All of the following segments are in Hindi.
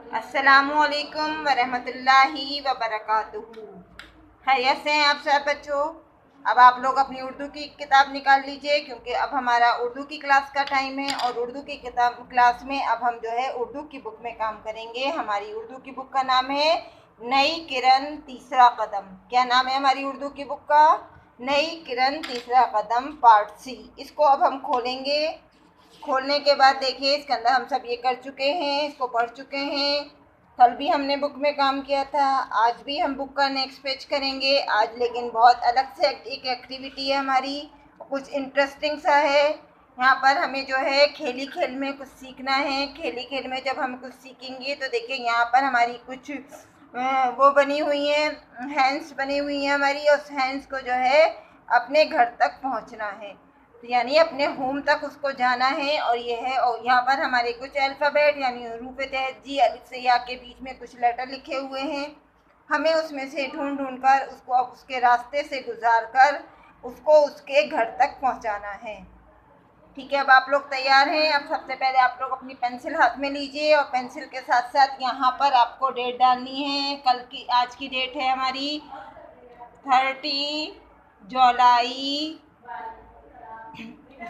अस्सलामुअलैकुम वरहमतुल्लाहि वबरकातुहू। खैरियत से हैं आप सब बच्चों। अब आप लोग अपनी उर्दू की किताब निकाल लीजिए, क्योंकि अब हमारा उर्दू की क्लास का टाइम है और उर्दू की किताब क्लास में अब हम जो है उर्दू की बुक में काम करेंगे। हमारी उर्दू की बुक का नाम है नई किरण तीसरा कदम। क्या नाम है हमारी उर्दू की बुक का? नई किरण तीसरा कदम पार्ट सी। इसको अब हम खोलेंगे। खोलने के बाद देखिए इसके अंदर हम सब ये कर चुके हैं, इसको पढ़ चुके हैं। कल भी हमने बुक में काम किया था, आज भी हम बुक का नेक्स्ट पेज करेंगे। आज लेकिन बहुत अलग से एक एक्टिविटी है हमारी, कुछ इंटरेस्टिंग सा है। यहाँ पर हमें जो है खेली खेल में कुछ सीखना है। खेली खेल में जब हम कुछ सीखेंगे तो देखिए यहाँ पर हमारी कुछ वो बनी हुई हैं, हैंड्स बनी हुई हैं हमारी। उस हैंड्स को जो है अपने घर तक पहुँचना है, यानी अपने होम तक उसको जाना है। और ये है, और यहाँ पर हमारे कुछ अल्फ़ाबेट यानी हरूफ तहज्जी अलिफ से या के बीच में कुछ लेटर लिखे हुए हैं। हमें उसमें से ढूंढ ढूंढ कर उसको अब उसके रास्ते से गुजार कर उसको उसके घर तक पहुँचाना है। ठीक है, अब आप लोग तैयार हैं? अब सबसे पहले आप लोग अपनी पेंसिल हाथ में लीजिए और पेंसिल के साथ साथ यहाँ पर आपको डेट डालनी है। आज की डेट है हमारी 30 जुलाई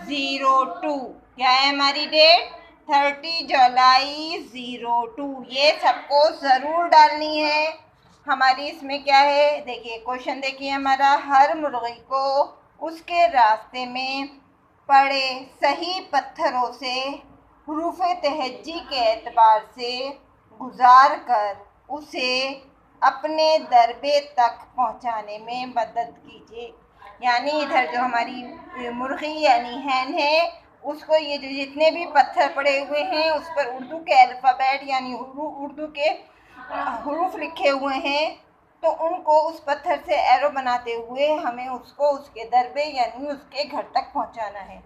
02। क्या है हमारी डेट? 30 जुलाई 02। ये सबको ज़रूर डालनी है। हमारी इसमें क्या है, देखिए क्वेश्चन देखिए हमारा, हर मुर्गी को उसके रास्ते में पड़े सही पत्थरों से हुरूफ तहज्जी के एतबार से गुजार कर उसे अपने दरबे तक पहुंचाने में मदद कीजिए। यानी इधर जो हमारी मुर्गी यानी हैन है, उसको ये जो जितने भी पत्थर पड़े हुए हैं उस पर उर्दू के अल्फ़ाबेट यानी उर्दू के हुरूफ लिखे हुए हैं, तो उनको उस पत्थर से एरो बनाते हुए हमें उसको उसके दरबे यानी उसके घर तक पहुंचाना है।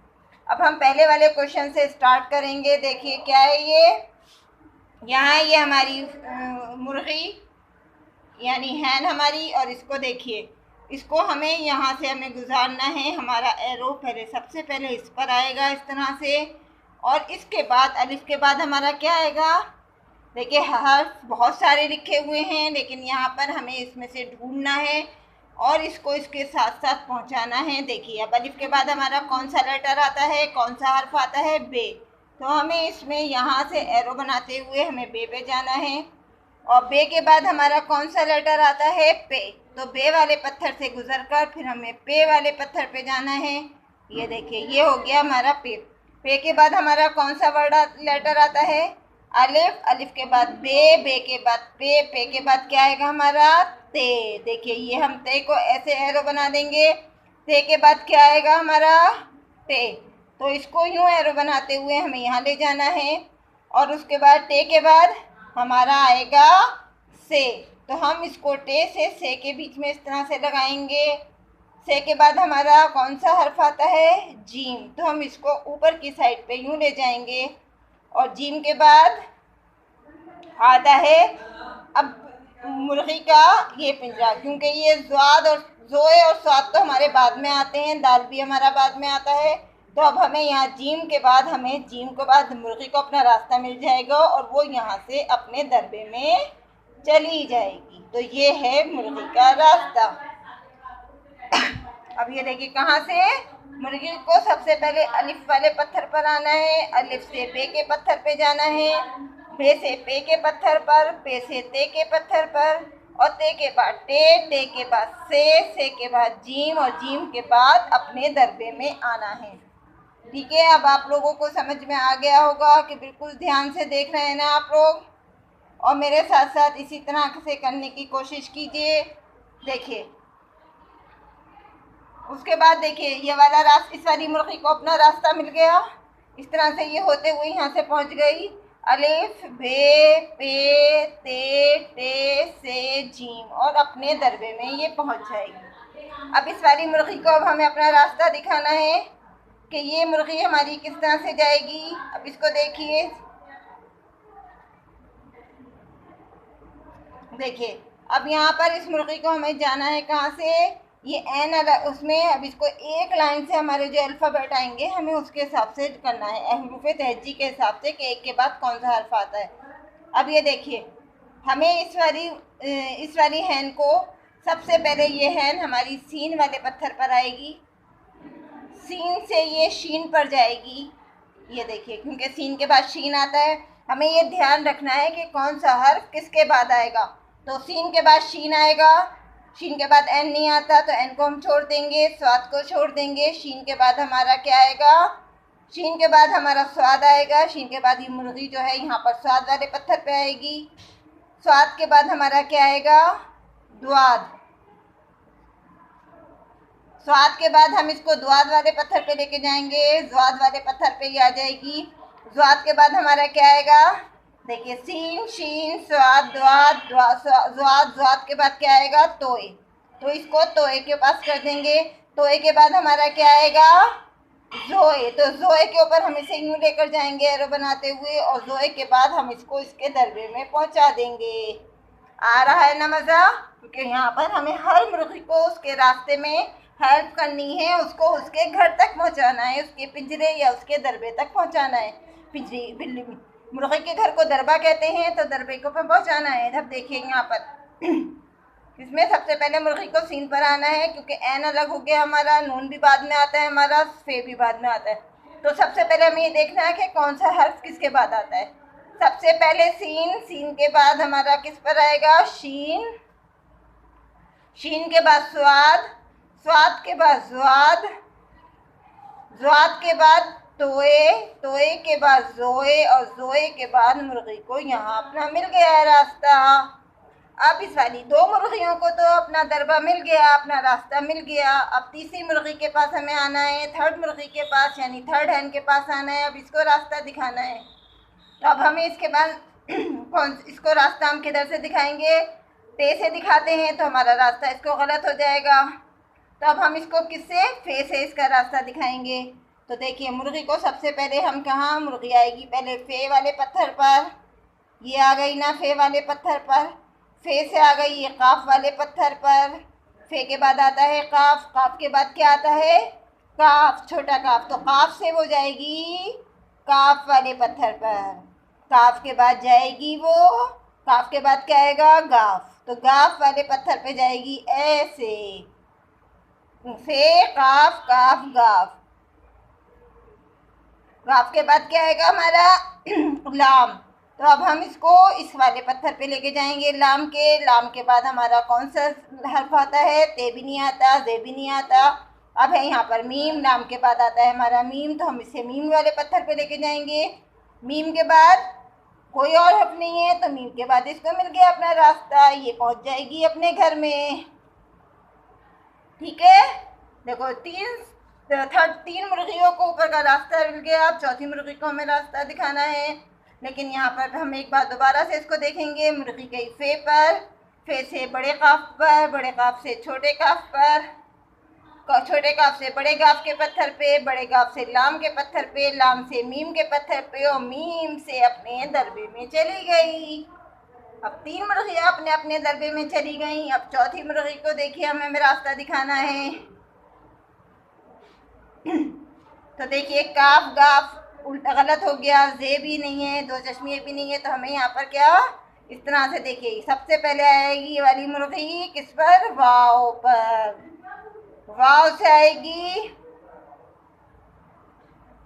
अब हम पहले वाले क्वेश्चन से स्टार्ट करेंगे। देखिए क्या है ये, यहाँ ये हमारी मुर्गी यानी हैन हमारी, और इसको देखिए, इसको हमें यहाँ से हमें गुजारना है। हमारा एरो पहले सबसे पहले इस पर आएगा इस तरह से, और इसके बाद अलिफ के बाद हमारा क्या आएगा? देखिए हर्फ बहुत सारे लिखे हुए हैं, लेकिन यहाँ पर हमें इसमें से ढूंढना है और इसको इसके साथ साथ पहुँचाना है। देखिए अब अलिफ के बाद हमारा कौन सा लेटर आता है, कौन सा हर्फ आता है? बे। तो हमें इसमें यहाँ से एरो बनाते हुए हमें बे पे जाना है। और बे के बाद हमारा कौन सा लेटर आता है? पे। तो बे वाले पत्थर से गुजर कर फिर हमें पे वाले पत्थर पे जाना है। ये देखिए ये हो गया हमारा पे। पे के बाद हमारा कौन सा वर्ड लेटर आता है? अलिफ। अलिफ के बाद बे, बे के बाद पे के बाद क्या आएगा हमारा? ते। देखिए ये हम ते को ऐसे एरो बना देंगे। ते के बाद क्या आएगा हमारा? टे। तो इसको यूं एरो बनाते हुए हमें यहाँ ले जाना है। और उसके बाद टे के बाद हमारा आएगा से। तो हम इसको टे से के बीच में इस तरह से लगाएंगे। से के बाद हमारा कौन सा हर्फ आता है? जीम। तो हम इसको ऊपर की साइड पे यूं ले जाएंगे। और जीम के बाद आता है अब मुर्गी का ये पिंजरा, क्योंकि ये ज़्वाद और ज़ोए और स्वाद तो हमारे बाद में आते हैं, दाल भी हमारा बाद में आता है। तो अब हमें यहाँ जीम के बाद हमें जीम के बाद मुर्गी को अपना रास्ता मिल जाएगा और वो यहाँ से अपने दरबे में चली जाएगी। तो ये है मुर्गी का रास्ता। अब ये देखिए कहाँ से, मुर्गी को सबसे पहले अलिफ वाले पत्थर पर आना है, अलिफ से पे के पत्थर पे जाना है, बे से पे के पत्थर पर, पे से ते के पत्थर पर, और ते के बाद टे के बाद से के बाद जीम, और जीम के बाद अपने दरबे में आना है। ठीक है, अब आप लोगों को समझ में आ गया होगा कि बिल्कुल ध्यान से देख रहे हैं ना आप लोग, और मेरे साथ साथ इसी तरह से करने की कोशिश कीजिए। देखिए उसके बाद देखिए ये वाला रास्ता, इस वाली मुर्गी को अपना रास्ता मिल गया। इस तरह से ये होते हुए यहाँ से पहुँच गई। अलिफ बे पे ते टे से जीम, और अपने दरबे में ये पहुँच जाएगी। अब इस वाली मुर्गी को अब हमें अपना रास्ता दिखाना है कि ये मुर्गी हमारी किस तरह से जाएगी। अब इसको देखिए, देखिए अब यहाँ पर इस मुर्गी को हमें जाना है कहाँ से? ये एन उसमें अब इसको एक लाइन से हमारे जो अल्फ़ाबेट आएंगे हमें उसके हिसाब से करना है, हरूफ तहज्जी के हिसाब से कि एक के बाद कौन सा हर्फ आता है। अब ये देखिए, हमें इस वाली हैन को सबसे पहले, ये हैन हमारी सीन वाले पत्थर पर आएगी, सीन से ये शीन पर जाएगी। ये देखिए, क्योंकि सीन के बाद शीन आता है, हमें ये ध्यान रखना है कि कौन सा हर्फ किसके बाद आएगा। तो सीन के बाद शीन आएगा, शीन के बाद एन नहीं आता तो एन को हम छोड़ देंगे, स्वाद को छोड़ देंगे। शीन के बाद हमारा क्या आएगा, शीन के बाद हमारा स्वाद आएगा। शीन के बाद ये मुर्गी जो है यहाँ पर स्वाद वाले पत्थर पे आएगी। स्वाद के बाद हमारा क्या आएगा, द्वाद। स्वाद के बाद हम इसको द्वाद वाले पत्थर पे लेके जाएंगे, द्वाद वाले पत्थर पे ये आ जाएगी। द्वाद के बाद हमारा क्या आएगा, देखिए, सीन शीन स्वाद द्वाद द्वाद। द्वाद के बाद क्या आएगा, तोए। तो इसको तोए के पास कर देंगे। तोए के बाद हमारा क्या आएगा, जोए। तो जोए के ऊपर हम इसे यूँ लेकर जाएंगे एरो बनाते हुए, और जोए के बाद हम इसको इसके दरबे में पहुंचा देंगे। आ रहा है ना मज़ा, क्योंकि यहाँ पर हमें हर मुर्गी को उसके रास्ते में हेल्प करनी है, उसको उसके घर तक पहुँचाना है, उसके पिंजरे या उसके दरबे तक पहुँचाना है। पिंजरे बिल्ली मुर्गी के घर को दरबा कहते हैं, तो दरबे को पहुँचाना है। अब देखिए यहाँ पर इसमें सबसे पहले मुर्गी को सीन पर आना है, क्योंकि एन अलग हो गया हमारा, नून भी बाद में आता है हमारा, फे भी बाद में आता है। तो सबसे पहले हमें ये देखना है कि कौन सा हर्फ किसके बाद आता है। सबसे पहले सीन, सीन के बाद हमारा किस पर आएगा, शीन। शीन के बाद स्वाद, स्वाद के बाद ज्वाद, ज्वाद के बाद तोए, तोए के बाद जोए, और जोए के बाद मुर्गी को यहाँ अपना मिल गया है रास्ता। अब इस वाली दो मुर्गियों को तो अपना दरबा मिल गया, अपना रास्ता मिल गया। अब तीसरी मुर्गी के पास हमें आना है, थर्ड मुर्गी के पास, यानी थर्ड हैन के पास आना है। अब इसको रास्ता दिखाना है। तो अब हमें इसके बाद इसको रास्ता हम किधर से दिखाएंगे, पे से दिखाते हैं तो हमारा रास्ता इसको गलत हो जाएगा। तो अब हम इसको किससे, फे से इसका रास्ता दिखाएंगे। तो देखिए, मुर्गी को सबसे पहले हम कहाँ, मुर्गी आएगी पहले फे वाले पत्थर पर, ये आ गई ना फे वाले पत्थर पर। फे से आ गई ये काफ वाले पत्थर पर। फे के बाद आता है काफ, काफ के बाद क्या आता है, काफ, छोटा काफ। तो काफ से वो जाएगी काफ वाले पत्थर पर। काफ के बाद जाएगी वो, काफ के बाद क्या आएगा, गाफ। तो गाफ वाले पत्थर पे जाएगी ऐसे, फे काफ काफ गाफ। गाफ के बाद क्या आएगा हमारा, लाम। तो अब हम इसको इस वाले पत्थर पे लेके जाएंगे, लाम के। लाम के बाद हमारा कौन सा हर्फ आता है, ते भी नहीं आता, जे भी नहीं आता। अब है यहाँ पर मीम, लाम के बाद आता है हमारा मीम, तो हम इसे मीम वाले पत्थर पे लेके जाएंगे। मीम के बाद कोई और हर्फ नहीं है, तो मीम के बाद इसको मिल गया अपना रास्ता, ये पहुँच जाएगी अपने घर में। ठीक है, देखो, तीन मुर्गियों को ऊपर का रास्ता मिल गया। अब चौथी मुर्गी को हमें रास्ता दिखाना है, लेकिन यहाँ पर हम एक बार दोबारा से इसको देखेंगे। मुर्गी गई फे पर, फे से बड़े काफ पर, बड़े काफ से छोटे काफ पर, छोटे काफ से बड़े गाफ के पत्थर पे, बड़े गाफ से लाम के पत्थर पे, लाम से मीम के पत्थर पे, और मीम से अपने दरबे में चली गई। अब तीन मुर्गियाँ अपने अपने दरबे में चली गई। अब चौथी मुर्गी को देखिए हमें रास्ता दिखाना है। तो देखिए, काफ गाफ उल्टा गलत हो गया, जे भी नहीं है, दो चश्मे भी नहीं है, तो हमें यहाँ पर क्या, इस तरह से देखिए, सबसे पहले आएगी ये वाली मुर्गी किस पर, वाव पर। वाव से आएगी,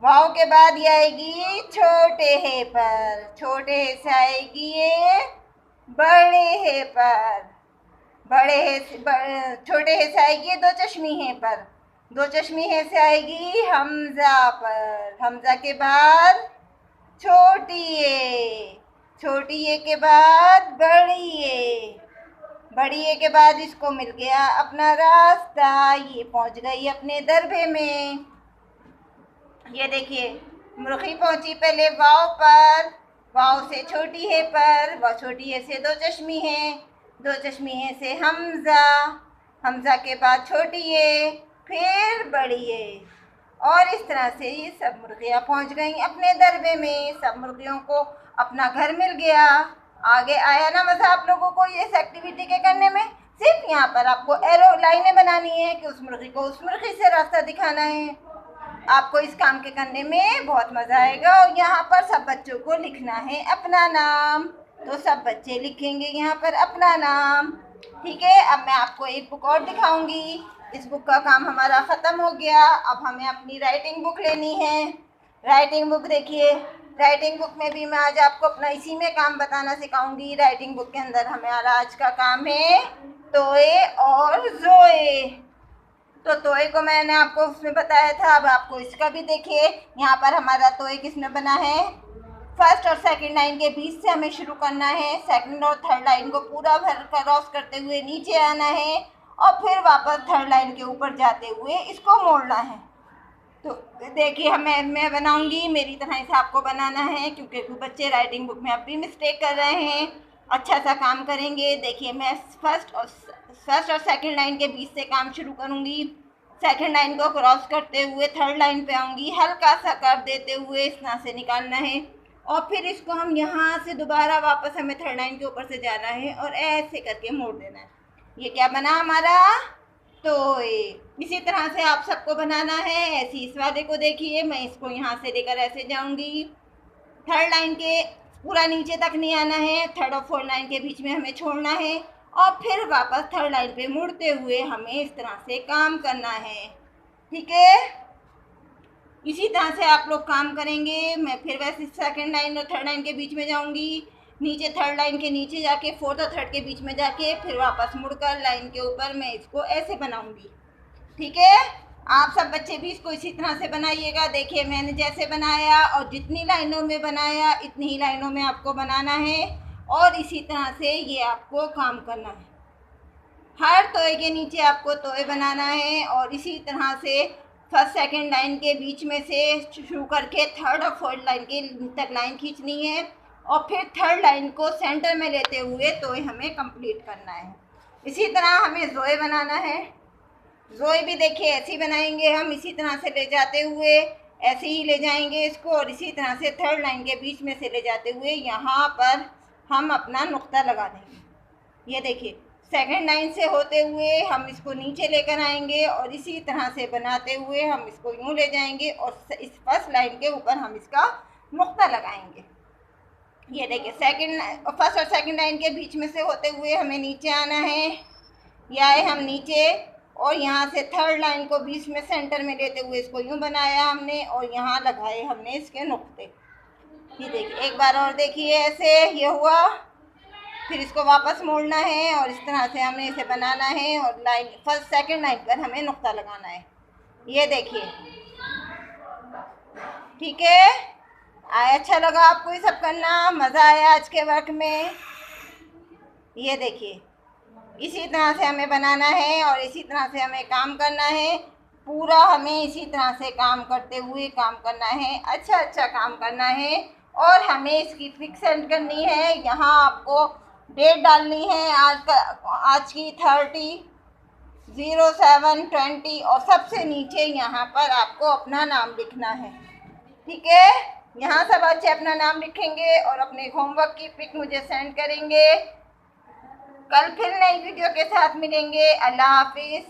वाव के बाद ये आएगी छोटे हे पर, छोटे हे से आएगी ये बड़े हे पर, बड़े हे से छोटे हे से आएगी दो चश्मी हे पर, दो चश्मी हे से आएगी हमजा पर। हमजा के बाद छोटी ए, छोटी ए के बाद बड़ी ए, बड़ी ए के बाद इसको मिल गया अपना रास्ता, ये पहुंच गई अपने दरबे में। ये देखिए, मुर्गी पहुंची पहले वाव पर, वाव से छोटी है पर, वाव छोटी है से दो चश्मी है, दो चश्मी है से हमजा, हमजा के बाद छोटी है, फिर बड़ी है, और इस तरह से ये सब मुर्गियाँ पहुंच गई अपने दरबे में। सब मुर्गियों को अपना घर मिल गया। आगे आया ना मज़ा आप लोगों को इस एक्टिविटी के करने में। सिर्फ यहाँ पर आपको एरो लाइनें बनानी है कि उस मुर्गी को उस मुर्गी से रास्ता दिखाना है। आपको इस काम के करने में बहुत मज़ा आएगा। और यहाँ पर सब बच्चों को लिखना है अपना नाम। तो सब बच्चे लिखेंगे यहाँ पर अपना नाम। ठीक है, अब मैं आपको एक बुक और दिखाऊंगी। इस बुक का काम हमारा ख़त्म हो गया। अब हमें अपनी राइटिंग बुक लेनी है। राइटिंग बुक देखिए, राइटिंग बुक में भी मैं आज आपको अपना इसी में काम बताना सिखाऊंगी। राइटिंग बुक के अंदर हमारा आज का काम है तोए और जोए। तो तोए को मैंने आपको उसमें बताया था, अब आपको इसका भी देखिए। यहाँ पर हमारा तोए किसने बना है, फर्स्ट और सेकंड लाइन के बीच से हमें शुरू करना है। सेकंड और थर्ड लाइन को पूरा भर क्रॉस करते हुए नीचे आना है और फिर वापस थर्ड लाइन के ऊपर जाते हुए इसको मोड़ना है। तो देखिए मैं बनाऊंगी, मेरी तरह से आपको बनाना है, क्योंकि बच्चे राइटिंग बुक में अब भी मिस्टेक कर रहे हैं। अच्छा सा काम करेंगे। देखिए मैं फर्स्ट और सेकंड लाइन के बीच से काम शुरू करूंगी। सेकंड लाइन को क्रॉस करते हुए थर्ड लाइन पे आऊँगी, हल्का सा कर देते हुए इस तरह से निकालना है और फिर इसको हम यहाँ से दोबारा वापस हमें थर्ड लाइन के ऊपर से जाना है और ऐसे करके मोड़ देना है। ये क्या बना हमारा, तो इसी तरह से आप सबको बनाना है। ऐसे इस वाले को देखिए, मैं इसको यहाँ से लेकर ऐसे जाऊँगी। थर्ड लाइन के पूरा नीचे तक नहीं आना है, थर्ड और फोर्थ लाइन के बीच में हमें छोड़ना है और फिर वापस थर्ड लाइन पे मुड़ते हुए हमें इस तरह से काम करना है। ठीक है, इसी तरह से आप लोग काम करेंगे। मैं फिर वैसे सेकंड लाइन और थर्ड लाइन के बीच में जाऊंगी, नीचे थर्ड लाइन के नीचे जाके फोर्थ और थर्ड के बीच में जाके फिर वापस मुड़कर लाइन के ऊपर मैं इसको ऐसे बनाऊंगी। ठीक है, आप सब बच्चे भी इसको इसी तरह से बनाइएगा। देखिए मैंने जैसे बनाया और जितनी लाइनों में बनाया इतनी ही लाइनों में आपको बनाना है और इसी तरह से ये आपको काम करना है। हर तोए के नीचे आपको तोए बनाना है और इसी तरह से फर्स्ट सेकंड लाइन के बीच में से शुरू करके थर्ड और फोर्थ लाइन के तक लाइन खींचनी है और फिर थर्ड लाइन को सेंटर में लेते हुए तोए हमें कंप्लीट करना है। इसी तरह हमें जोए बनाना है। जोए भी देखिए ऐसे ही बनाएंगे हम, इसी तरह से ले जाते हुए ऐसे ही ले जाएंगे इसको और इसी तरह से थर्ड लाइन के बीच में से ले जाते हुए यहाँ पर हम अपना नुक्ता लगा देंगे। ये देखिए सेकंड लाइन से होते हुए हम इसको नीचे लेकर आएंगे और इसी तरह से बनाते हुए हम इसको यूँ ले जाएंगे और इस फर्स्ट लाइन के ऊपर हम इसका नुक्ता लगाएंगे। ये देखिए फर्स्ट और सेकंड लाइन के बीच में से होते हुए हमें नीचे आना है। यह आए हम नीचे और यहाँ से थर्ड लाइन को बीच में सेंटर में लेते हुए इसको यूँ बनाया हमने और यहाँ लगाए हमने इसके नुक्ते। ये देखिए एक बार और देखिए, ऐसे ये हुआ, फिर इसको वापस मोड़ना है और इस तरह से हमें इसे बनाना है और लाइन फर्स्ट सेकंड लाइन पर हमें नुक्ता लगाना है। ये देखिए, ठीक है, अच्छा लगा आपको ये सब करना, मज़ा आया आज के वर्क में। ये देखिए इसी तरह से हमें बनाना है और इसी तरह से हमें काम करना है। पूरा हमें इसी तरह से काम करते हुए काम करना है, अच्छा काम करना है और हमें इसकी ट्रिक सेंड करनी है। यहाँ आपको डेट डालनी है आज की 30/07/20 और सबसे नीचे यहाँ पर आपको अपना नाम लिखना है। ठीक है, यहाँ सब बच्चे अपना नाम लिखेंगे और अपने होमवर्क की पिक मुझे सेंड करेंगे। कल फिर नई वीडियो के साथ मिलेंगे। अल्लाह हाफिज़।